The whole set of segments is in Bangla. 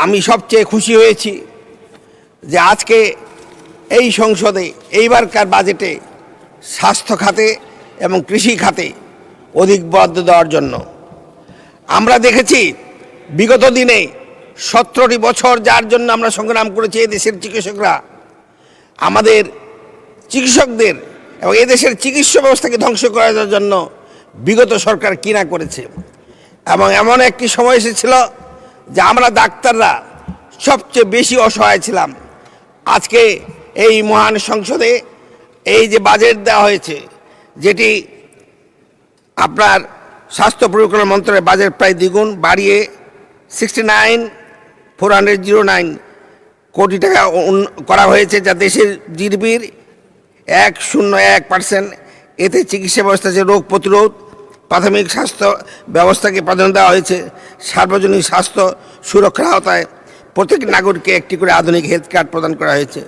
আমি সবচেয়ে খুশি হয়েছি যে আজকে এই সংসদে এইবারকার বাজেটে স্বাস্থ্য খাতে এবং কৃষি খাতে অধিক বরাদ্দ দেওয়ার জন্য। আমরা দেখেছি বিগত দিনে 17টি বছর যার জন্য আমরা সংগ্রাম করেছি এদেশের চিকিৎসকরা, আমাদের চিকিৎসকদের এবং এদেশের চিকিৎসা ব্যবস্থাকে ধ্বংস করার জন্য বিগত সরকার কিনা করেছে। এবং এমন একটি সময় এসেছিল যে আমরা ডাক্তাররা সবচেয়ে বেশি অসহায় ছিলাম। আজকে এই মহান সংসদে এই যে বাজেট দেওয়া হয়েছে, যেটি আপনার স্বাস্থ্য পরিকল্পনা মন্ত্রণালয়ের বাজেট প্রায় দ্বিগুণ বাড়িয়ে 69,409 কোটি টাকা করা হয়েছে, যা দেশের জিডিপির 101%। এতে চিকিৎসা ব্যবস্থা যে রোগ প্রতিরোধ, প্রাথমিক স্বাস্থ্য ব্যবস্থাকে প্রাধান্য দেওয়া হয়েছে। সার্বজনীন স্বাস্থ্য সুরক্ষার আওতায় প্রত্যেক নাগরিককে একটি করে আধুনিক হেলথ কার্ড প্রদান করা হয়েছে।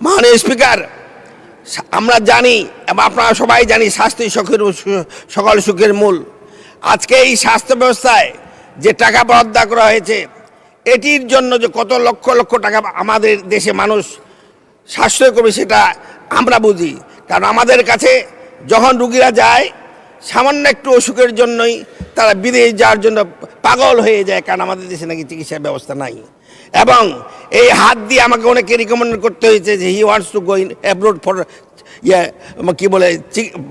মাননীয় স্পিকার, আমরা জানি এবং আপনারা সবাই জানি স্বাস্থ্যই সকল সুখের মূল। আজকে এই স্বাস্থ্য ব্যবস্থায় যে টাকা বরাদ্দ করা হয়েছে, এটির জন্য যে কত লক্ষ লক্ষ টাকা আমাদের দেশে মানুষ সাশ্রয় করবে সেটা আমরা বুঝি। কারণ আমাদের কাছে যখন রুগীরা যায় সামান্য একটু অসুখের জন্যই তারা বিদেশ যাওয়ার জন্য পাগল হয়ে যায়, কারণ আমাদের দেশে নাকি চিকিৎসা ব্যবস্থা নাই। এবং এই হাত দিয়ে আমাকে অনেকে রিকমেন্ড করতে হয়েছে যে he wants to go in abroad for কী বলে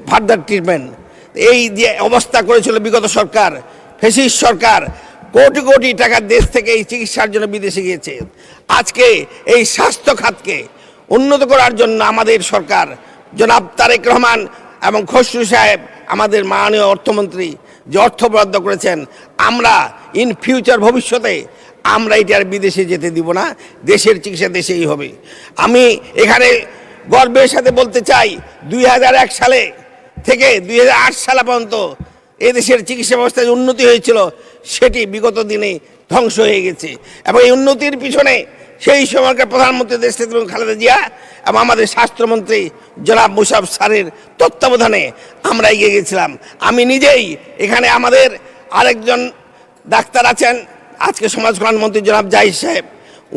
ফার্দার ট্রিটমেন্ট। এই যে অবস্থা করেছিল বিগত সরকার, ফ্যাসিস্ট সরকার, কোটি কোটি টাকা দেশ থেকে এই চিকিৎসার জন্য বিদেশে গিয়েছে। আজকে এই স্বাস্থ্য খাতকে উন্নত করার জন্য আমাদের সরকার জনাব তারেক রহমান এবং খসরু সাহেব আমাদের মাননীয় অর্থমন্ত্রী যে অর্থ বরাদ্দ করেছেন, আমরা ইন ফিউচার ভবিষ্যতে আমরা এটি আর বিদেশে যেতে দিব না, দেশের চিকিৎসা দেশেই হবে। আমি এখানে গর্বের সাথে বলতে চাই 2001 সালে থেকে 2008 সাল পর্যন্ত এদেশের চিকিৎসা ব্যবস্থায় উন্নতি হয়েছিল, সেটি বিগত দিনে ধ্বংস হয়ে গেছে। এবং এই উন্নতির পিছনে সেই সময়কার প্রধানমন্ত্রী দেশনেত্রী খালেদা জিয়া এবং আমাদের স্বাস্থ্যমন্ত্রী জনাব মুশারফ স্যারের তত্ত্বাবধানে আমরা এগিয়ে গেছিলাম। আমি নিজেই এখানে আমাদের আরেকজন ডাক্তার আছেন, আজকে সমাজ কল্যাণ মন্ত্রী জনাব জাহিদ সাহেব,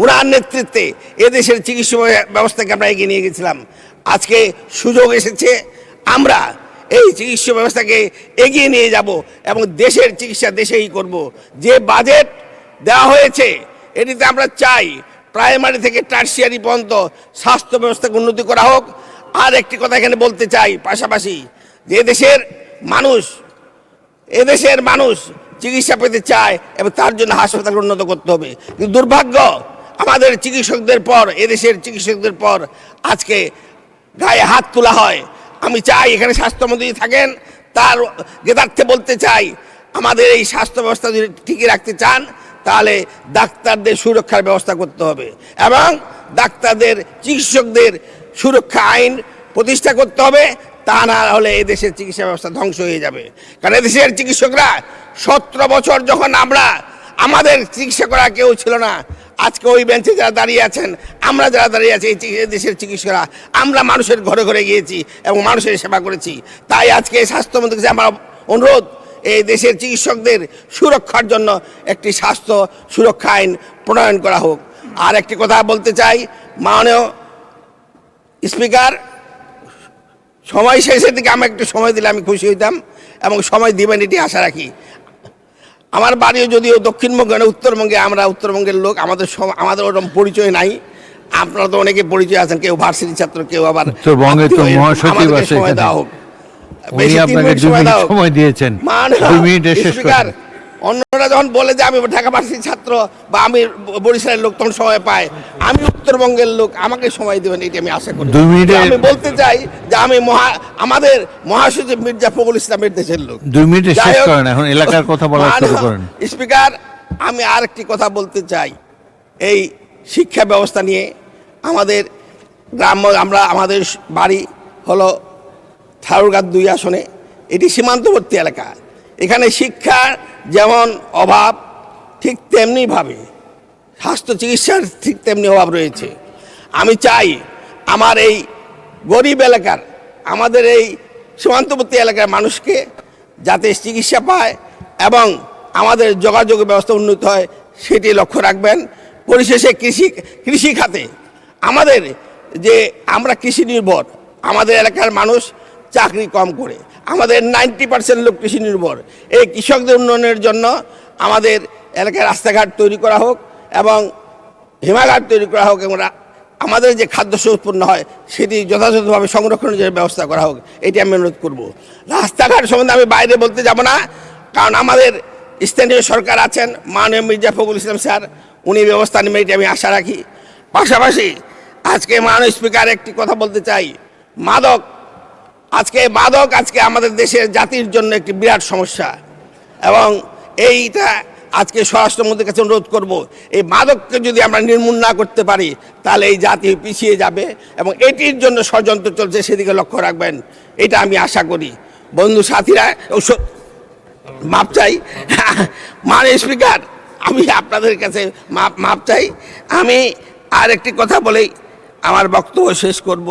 ওনার নেতৃত্বে এদেশের চিকিৎসা ব্যবস্থাকে আমরা এগিয়ে নিয়ে গেছিলাম। আজকে সুযোগ এসেছে আমরা এই চিকিৎসা ব্যবস্থাকে এগিয়ে নিয়ে যাব এবং দেশের চিকিৎসা দেশেই করব। যে বাজেট দেওয়া হয়েছে এটিতে আমরা চাই প্রাইমারি থেকে টার্সিয়ারি পর্যন্ত স্বাস্থ্য ব্যবস্থাকে উন্নতি করা হোক। আর একটি কথা এখানে বলতে চাই পাশাপাশি, যে এদেশের মানুষ চিকিৎসা পেতে চায় এবং তার জন্য হাসপাতাল উন্নত করতে হবে। কিন্তু দুর্ভাগ্য, আমাদের চিকিৎসকদের পর, এদেশের চিকিৎসকদের পর আজকে গায়ে হাত তোলা হয়। আমি চাই এখানে স্বাস্থ্যমন্ত্রী থাকেন, তার জ্ঞাতার্থে বলতে চাই, আমাদের এই স্বাস্থ্য ব্যবস্থা যদি ঠিকই রাখতে চান তাহলে ডাক্তারদের সুরক্ষার ব্যবস্থা করতে হবে এবং ডাক্তারদের চিকিৎসকদের সুরক্ষা আইন প্রতিষ্ঠা করতে হবে। তা না হলে এদেশের চিকিৎসা ব্যবস্থা ধ্বংস হয়ে যাবে। কারণ এদেশের চিকিৎসকরা 17 বছর যখন আমাদের চিকিৎসা করা কেউ ছিল না, আজকে ওই বেঞ্চে যারা দাঁড়িয়ে আছেন, আমরা যারা দাঁড়িয়ে আছি, এই দেশের চিকিৎসকরা আমরা মানুষের ঘরে ঘরে গিয়েছি এবং মানুষের সেবা করেছি। তাই আজকে স্বাস্থ্যমন্ত্রীর কাছে আমার অনুরোধ, এই দেশের চিকিৎসকদের সুরক্ষার জন্য একটি স্বাস্থ্য সুরক্ষা আইন প্রণয়ন করা হোক। আর একটি কথা বলতে চাই, মাননীয় স্পিকার, সময় শেষের দিকে আমি একটু সময় দিলে আমি খুশি হইতাম এবং সময় দিবেন এটি আশা রাখি। আমার বাড়িও যদিও দক্ষিণবঙ্গে না উত্তরবঙ্গে, আমরা উত্তরবঙ্গের লোক, আমাদের ওরকম পরিচয় নাই। আপনারা তো অনেকে পরিচয় আছেন, কেউ ভার্সিটি ছাত্র, কেউ আবার উত্তরবঙ্গে তো মহাসচিব আছে। সময় দেওয়া হোক, সময় দিয়েছেন, 2 মিনিটের শেষ স্পিকার। অন্যরা যখন বলে যে আমি ঢাকা ভার্সিটির ছাত্র বা আমি বরিশালের লোক, তখন সময় পায়। আমি উত্তরবঙ্গের লোক, আমাকে সময় দেবেন এটি আমি আশা করি। 2 মিনিটে আমি বলতে চাই যে আমি আমাদের মহাসচিব মির্জা ফখরুল ইসলামের দেশের লোক। 2 মিনিটে শেষ করেন, এখন এলাকার কথা বলা শুরু করেন। স্পিকার, আমি আরেকটি কথা বলতে চাই এই শিক্ষা ব্যবস্থা নিয়ে। আমাদের আমাদের বাড়ি হলো ঠাকুরগাঁ 2 আসনে, এটি সীমান্তবর্তী এলাকা। এখানে শিক্ষার যেমন অভাব, ঠিক তেমনিভাবে স্বাস্থ্য চিকিৎসার ঠিক তেমনি অভাব রয়েছে। আমি চাই আমার এই গরিব এলাকার, আমাদের এই সীমান্তবর্তী এলাকার মানুষকে যাতে চিকিৎসা পায় এবং আমাদের যোগাযোগ ব্যবস্থা উন্নত হয়, সেটি লক্ষ্য রাখবেন। পরিশেষে কৃষি খাতে আমাদের যে আমরা কৃষি নির্ভর, আমাদের এলাকার মানুষ চাকরি কম করে, আমাদের 90% লোক কৃষি নির্ভর। এই কৃষকদের উন্নয়নের জন্য আমাদের এলাকায় রাস্তাঘাট তৈরি করা হোক এবং হিমাগার তৈরি করা হোক, এবং আমাদের যে খাদ্যশস্য উৎপন্ন হয় সেটি যথাযথভাবে সংরক্ষণের জন্য ব্যবস্থা করা হোক, এটি আমি অনুরোধ করব। রাস্তাঘাট সম্বন্ধে আমি বাইরে বলতে যাব না, কারণ আমাদের স্থানীয় সরকার আছেন, মাননীয় মির্জা ফখরুল ইসলাম স্যার, উনি ব্যবস্থা নেবেন, এটি আমি আশা রাখি। পাশাপাশি আজকে মাননীয় স্পিকার একটি কথা বলতে চাই, মাদক আজকে আমাদের দেশের জাতির জন্য একটি বিরাট সমস্যা, এবং এইটা আজকে স্বরাষ্ট্রমন্ত্রীর কাছে অনুরোধ করব, এই মাদককে যদি আমরা নির্মূল না করতে পারি তাহলে এই জাতি পিছিয়ে যাবে, এবং এটির জন্য ষড়যন্ত্র চলছে, সেদিকে লক্ষ্য রাখবেন, এটা আমি আশা করি। বন্ধু সাথীরা, মাপ চাই মাননীয় স্পিকার, আমি আপনাদের কাছে মাপ চাই। আমি আর একটি কথা বলেই আমার বক্তব্য শেষ করব।